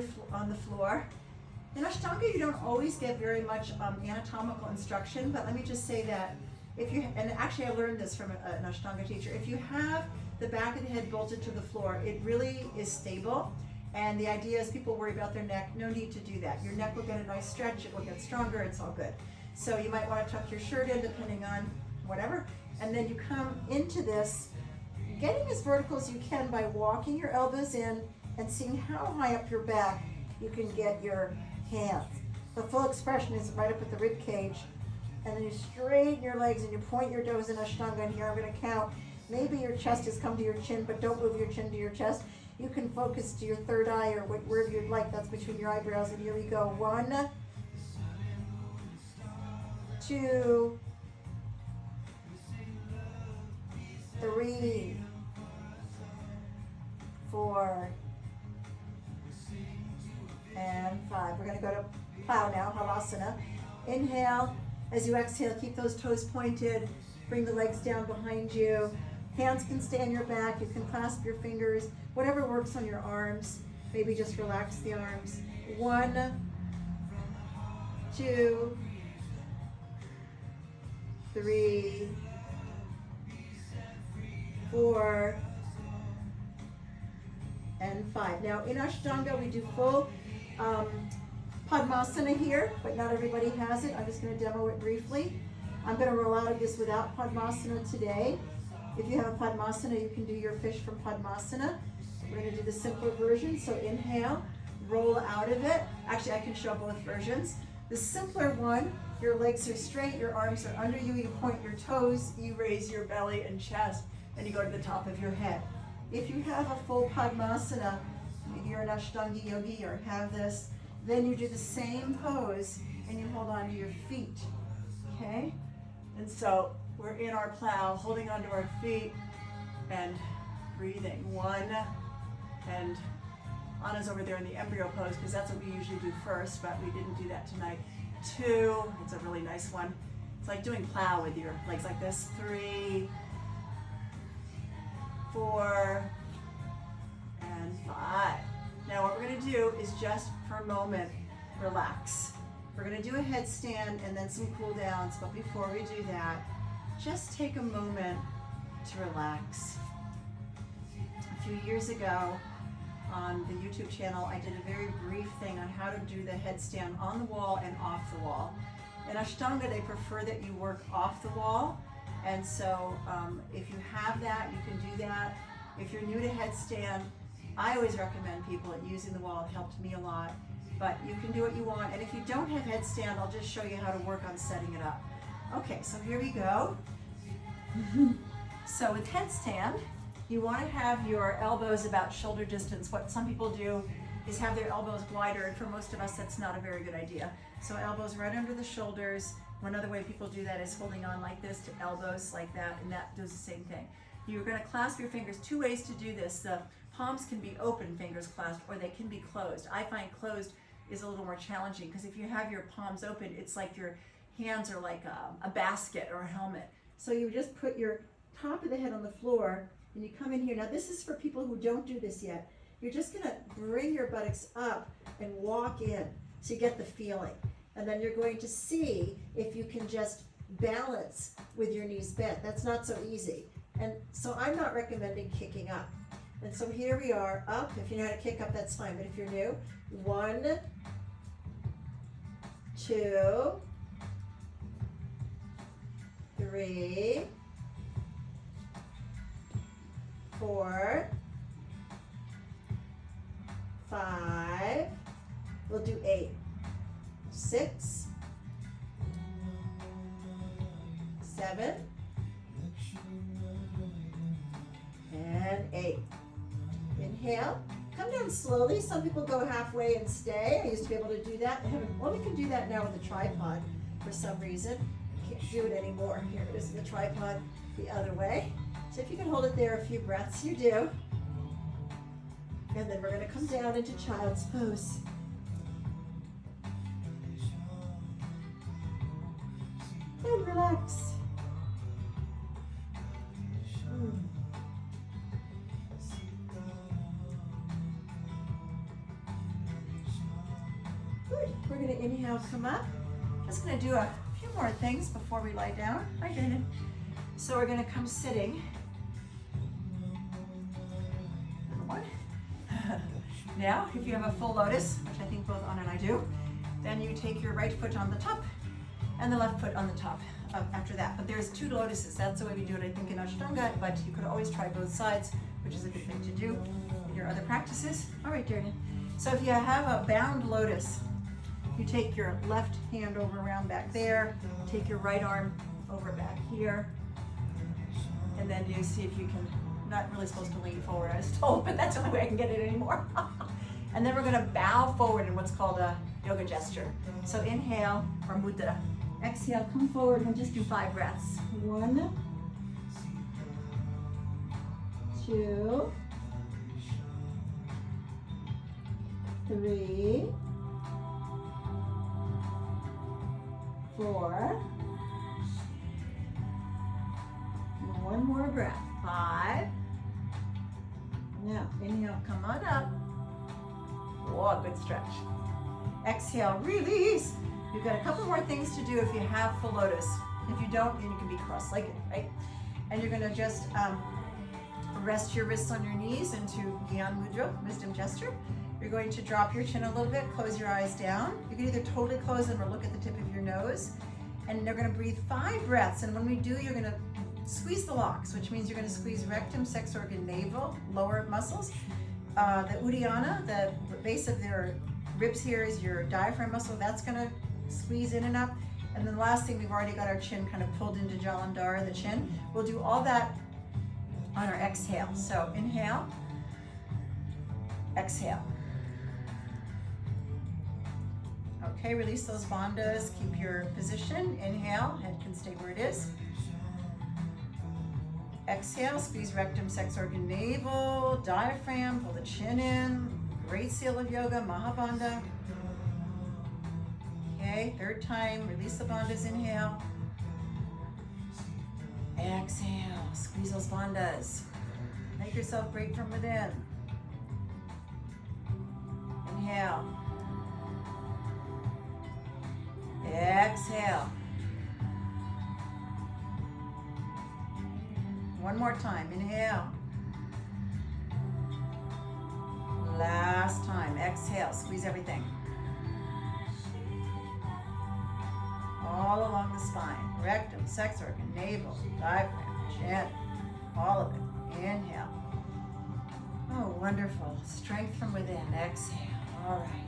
the floor. In Ashtanga, you don't always get very much anatomical instruction, but let me just say that if you, and actually I learned this from an Ashtanga teacher, if you have the back of the head bolted to the floor. It really is stable. And the idea is people worry about their neck. No need to do that. Your neck will get a nice stretch. It will get stronger. It's all good. So you might want to tuck your shirt in depending on whatever. And then you come into this, getting as vertical as you can by walking your elbows in and seeing how high up your back you can get your hands. The full expression is right up at the rib cage. And then you straighten your legs and you point your toes in Ashtanga. And here I'm going to count. Maybe your chest has come to your chin, but don't move your chin to your chest. You can focus to your third eye or wherever you'd like. That's between your eyebrows. And here we go. 1, 2, 3, 4, and 5. We're going to go to plow now, Halasana. Inhale. As you exhale, keep those toes pointed. Bring the legs down behind you. Hands can stay on your back. You can clasp your fingers. Whatever works on your arms. Maybe just relax the arms. 1, 2, 3, 4, and 5. Now in Ashtanga we do full Padmasana here, but not everybody has it. I'm just going to demo it briefly. I'm going to roll out of this without Padmasana today. If you have a Padmasana, you can do your fish from Padmasana. We're going to do the simpler version. So inhale, roll out of it. Actually, I can show both versions. The simpler one, your legs are straight, your arms are under you, you point your toes, you raise your belly and chest, and you go to the top of your head. If you have a full Padmasana, you're an Ashtanga yogi or have this, then you do the same pose and you hold on to your feet, okay? And so we're in our plow, holding onto our feet and breathing. 1, and Anna's over there in the embryo pose because that's what we usually do first, but we didn't do that tonight. 2, it's a really nice one. It's like doing plow with your legs like this. 3, 4, and 5. Now what we're going to do is just for a moment, relax. We're going to do a headstand and then some cool downs, but before we do that, just take a moment to relax. A few years ago on the YouTube channel, I did a very brief thing on how to do the headstand on the wall and off the wall. In Ashtanga, they prefer that you work off the wall, and so if you have that, you can do that. If you're new to headstand, I always recommend people using the wall. It helped me a lot, but you can do what you want. And if you don't have headstand, I'll just show you how to work on setting it up. Okay, so here we go. So with headstand, you want to have your elbows about shoulder distance. What some people do is have their elbows wider, and for most of us, that's not a very good idea. So elbows right under the shoulders. One other way people do that is holding on like this to elbows like that, and that does the same thing. You're going to clasp your fingers. 2 ways to do this. The palms can be open, fingers clasped, or they can be closed. I find closed is a little more challenging because if you have your palms open, it's like your hands are like a basket or a helmet. So you just put your top of the head on the floor and you come in here. Now this is for people who don't do this yet. You're just going to bring your buttocks up and walk in so you get the feeling. And then you're going to see if you can just balance with your knees bent. That's not so easy. And so I'm not recommending kicking up. And so here we are, up. If you know how to kick up, that's fine. But if you're new, 1, 2, 3, 4, 5. We'll do 8, 6, 7, and 8. Inhale, come down slowly. Some people go halfway and stay. I used to be able to do that. I only can do that now with a tripod for some reason. Can't do it anymore. Here it is, the tripod the other way. So if you can hold it there a few breaths, you do. And then we're going to come down into child's pose. And relax. Good. We're going to inhale, come up. Just going to do a few more things before we lie down. Hi, David. So we're going to come sitting. Now, if you have a full lotus, which I think both Anna and I do, then you take your right foot on the top and the left foot on the top after that. But there's 2 lotuses. That's the way we do it, I think, in Ashtanga, but you could always try both sides, which is a good thing to do in your other practices. All right, Darren. So if you have a bound lotus, you take your left hand over around back there, take your right arm over back here, and then you see if you can, not really supposed to lean forward, I was told, but that's the only way I can get it anymore. And then we're gonna bow forward in what's called a yoga gesture. So inhale, or mudra. Exhale, come forward and just do 5 breaths. 1, 2, 3, 4. One more breath. 5. Now, inhale, come on up. Whoa, good stretch. Exhale, release. You've got a couple more things to do if you have full lotus. If you don't, then you can be cross-legged, right? And you're gonna just rest your wrists on your knees into Gyan Mudra, wisdom gesture. You're going to drop your chin a little bit, close your eyes down. You can either totally close them or look at the tip of your nose. And they're gonna breathe 5 breaths. And when we do, you're gonna squeeze the locks, which means you're gonna squeeze rectum, sex organ, navel, lower muscles. The Uddiyana, the base of their ribs here is your diaphragm muscle. That's gonna squeeze in and up. And then the last thing, we've already got our chin kind of pulled into Jalandhara, the chin. We'll do all that on our exhale. So inhale, exhale. Okay, release those bandhas, keep your position. Inhale, head can stay where it is. Exhale, squeeze rectum, sex organ, navel, diaphragm, pull the chin in. Great seal of yoga, Mahabandha. Okay, 3rd time, release the bandhas, inhale. Exhale, squeeze those bandhas. Make yourself great from within. Inhale. Exhale. One more time, inhale. Last time, exhale, squeeze everything. All along the spine, rectum, sex organ, navel, diaphragm, chin, all of it. Inhale. Oh, wonderful. Strength from within, exhale. All right.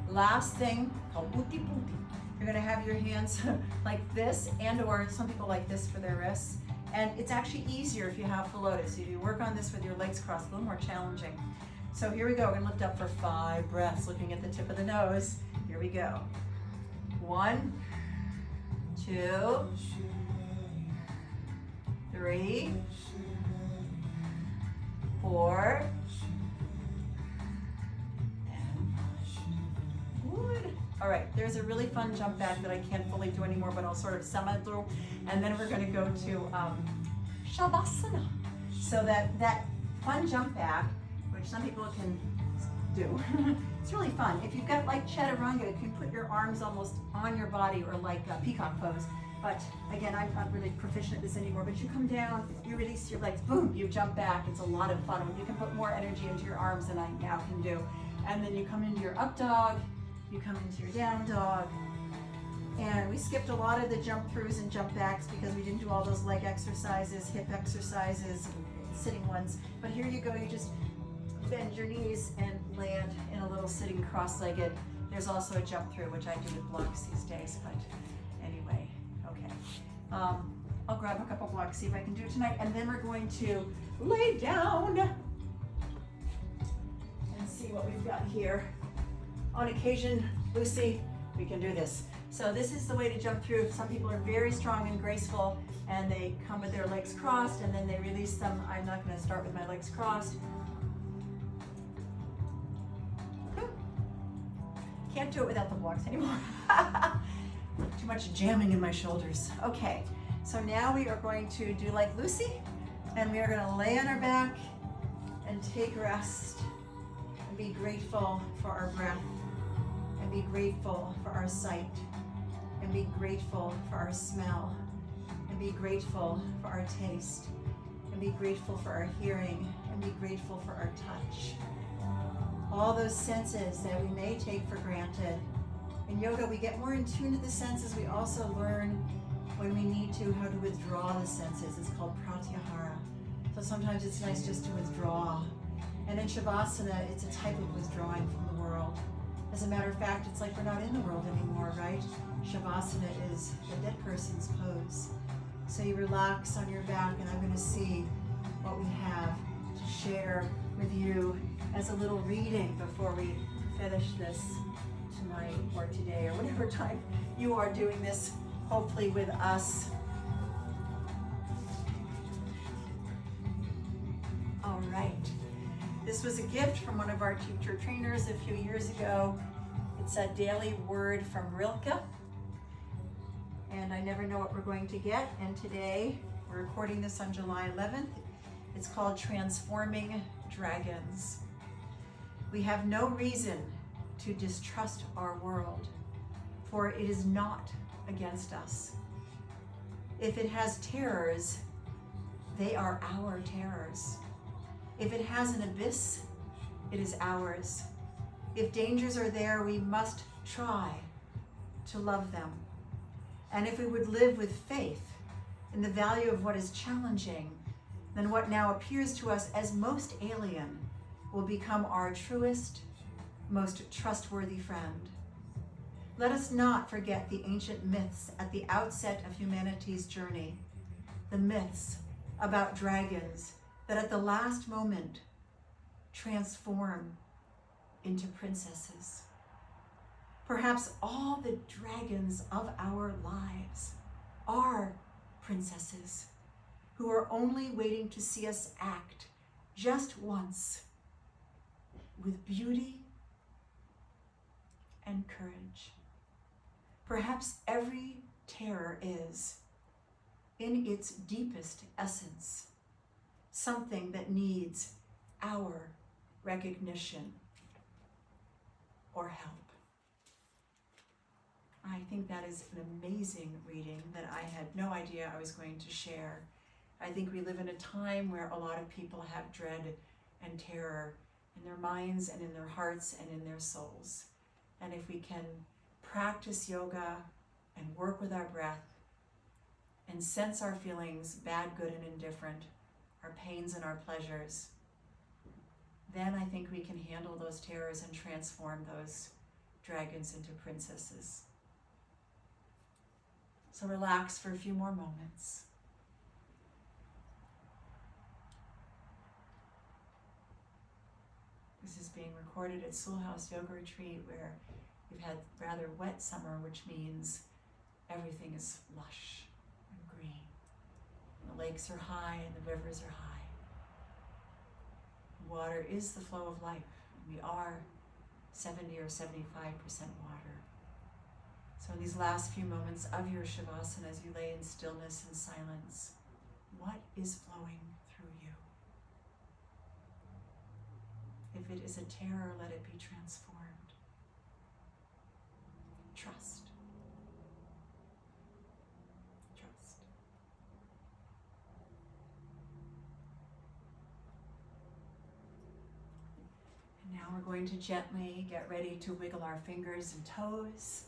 Last thing, called Buti Buti. You're gonna have your hands like this, and or some people like this for their wrists. And it's actually easier if you have full lotus. If you work on this with your legs crossed, a little more challenging. So here we go, we're gonna lift up for 5 breaths, looking at the tip of the nose. Here we go. 1, 2, 3, 4, and 5. Good. All right, there's a really fun jump back that I can't fully do anymore, but I'll sort of sum it through. And then we're gonna go to Shavasana. So that fun jump back, which some people can do, it's really fun. If you've got like Chaturanga, you can put your arms almost on your body, or like a peacock pose. But again, I'm not really proficient at this anymore, but you come down, you release your legs, boom, you jump back. It's a lot of fun. You can put more energy into your arms than I now can do. And then you come into your up dog, you come into your down dog. And we skipped a lot of the jump throughs and jump backs because we didn't do all those leg exercises, hip exercises, and sitting ones. But here you go, you just bend your knees and land in a little sitting cross-legged. There's also a jump through, which I do with blocks these days, but anyway, okay. I'll grab a couple blocks, see if I can do it tonight, and then we're going to lay down and see what we've got here. On occasion, Lucy, we can do this. So this is the way to jump through. Some people are very strong and graceful, and they come with their legs crossed, and then they release them. I'm not gonna start with my legs crossed. Can't do it without the blocks anymore. Too much jamming in my shoulders. Okay, so now we are going to do like Lucy, and we are gonna lay on our back and take rest and be grateful for our breath, and be grateful for our sight, and be grateful for our smell, and be grateful for our taste, and be grateful for our hearing, and be grateful for our touch. all those senses that we may take for granted. In yoga, we get more in tune to the senses. We also learn when we need to how to withdraw the senses. It's called pratyahara. So sometimes it's nice just to withdraw. And in Shavasana, it's a type of withdrawing from the world. As a matter of fact, it's like we're not in the world anymore, right? Shavasana is the dead person's pose. So you relax on your back, and I'm going to see what we have to share with you as a little reading before we finish this tonight or today or whatever time you are doing this, hopefully with us. All right. This was a gift from one of our teacher trainers a few years ago. It's a daily word from Rilke. And I never know what we're going to get. And today, we're recording this on July 11th. It's called Transforming Dragons. We have no reason to distrust our world, for it is not against us. If it has terrors, they are our terrors. If it has an abyss, it is ours. If dangers are there, we must try to love them. And if we would live with faith in the value of what is challenging, then what now appears to us as most alien will become our truest, most trustworthy friend. Let us not forget the ancient myths at the outset of humanity's journey, the myths about dragons that at the last moment transform into princesses. Perhaps all the dragons of our lives are princesses who are only waiting to see us act just once with beauty and courage. Perhaps every terror is, in its deepest essence, something that needs our recognition or help. I think that is an amazing reading that I had no idea I was going to share. I think we live in a time where a lot of people have dread and terror in their minds and in their hearts and in their souls. And if we can practice yoga and work with our breath and sense our feelings, bad, good, and indifferent, our pains and our pleasures, then I think we can handle those terrors and transform those dragons into princesses. So relax for a few more moments. This is being recorded at Soul House Yoga Retreat, where we've had rather wet summer, which means everything is lush and green. The lakes are high and the rivers are high. Water is the flow of life. We are 70 or 75% water. So in these last few moments of your Shavasana, as you lay in stillness and silence, what is flowing through you? If it is a terror, let it be transformed. Trust. Trust. And now we're going to gently get ready to wiggle our fingers and toes.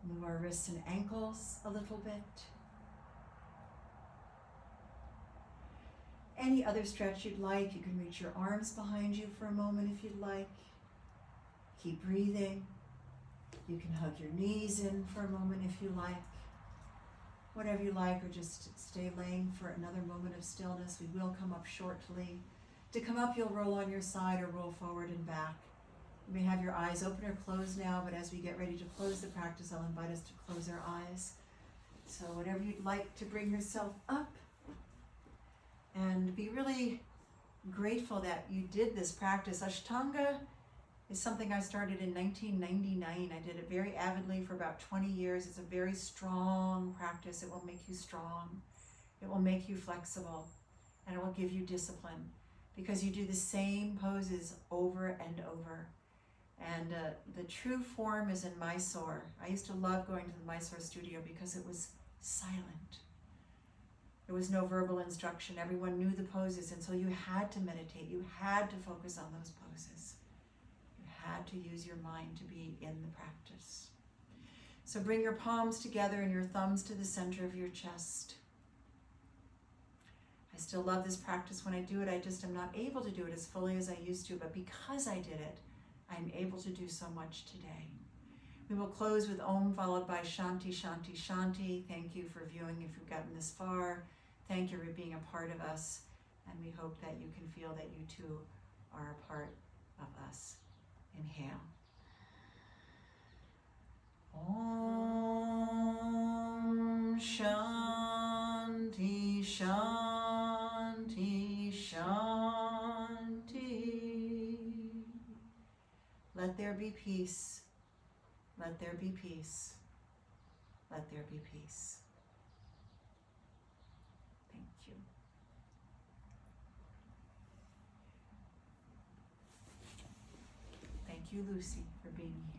Move our wrists and ankles a little bit. Any other stretch you'd like. You can reach your arms behind you for a moment if you'd like. Keep breathing. You can hug your knees in for a moment if you like. Whatever you like, or just stay laying for another moment of stillness. We will come up shortly. To come up, you'll roll on your side or roll forward and back. You may have your eyes open or closed now, but as we get ready to close the practice, I'll invite us to close our eyes. So whatever you'd like to bring yourself up, and be really grateful that you did this practice. Ashtanga is something I started in 1999. I did it very avidly for about 20 years. It's a very strong practice. It will make you strong. It will make you flexible, and it will give you discipline because you do the same poses over and over. And the true form is in Mysore. I used to love going to the Mysore studio because it was silent. There was no verbal instruction. Everyone knew the poses, and so you had to meditate. You had to focus on those poses. You had to use your mind to be in the practice. So bring your palms together and your thumbs to the center of your chest. I still love this practice when I do it. I just am not able to do it as fully as I used to, but because I did it, I'm able to do so much today. We will close with Om followed by Shanti, Shanti, Shanti. Thank you for viewing if you've gotten this far. Thank you for being a part of us, and we hope that you can feel that you too are a part of us. Inhale. Om Shanti, Shanti, Shanti. Let there be peace. Let there be peace. Let there be peace. Thank you. Thank you, Lucy, for being here.